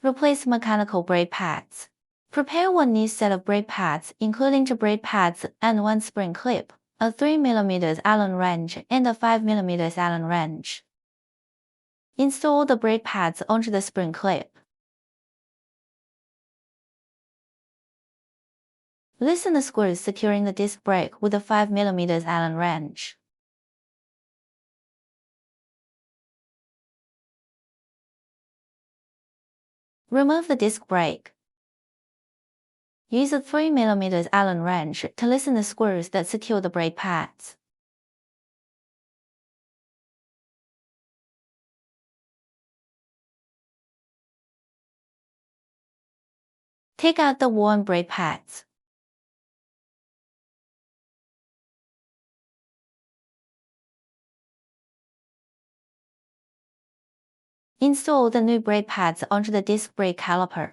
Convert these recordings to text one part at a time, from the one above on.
Replace mechanical brake pads. Prepare one new set of brake pads, including two brake pads and one spring clip, a 3 mm Allen wrench, and a 5 mm Allen wrench. Install the brake pads onto the spring clip. Loosen the screws securing the disc brake with a 5 mm Allen wrench. Remove the disc brake. Use a 3 mm Allen wrench to loosen the screws that secure the brake pads. Take out the worn brake pads. Install the new brake pads onto the disc brake caliper.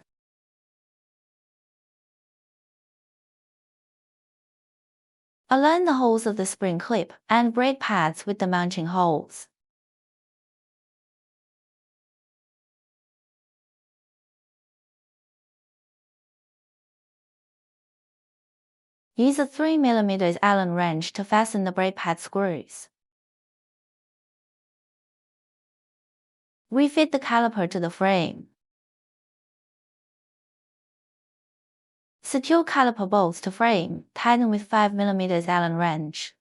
Align the holes of the spring clip and brake pads with the mounting holes. Use a 3 mm Allen wrench to fasten the brake pad screws. Refit the caliper to the frame. Secure caliper bolts to frame, tighten with 5 mm Allen wrench.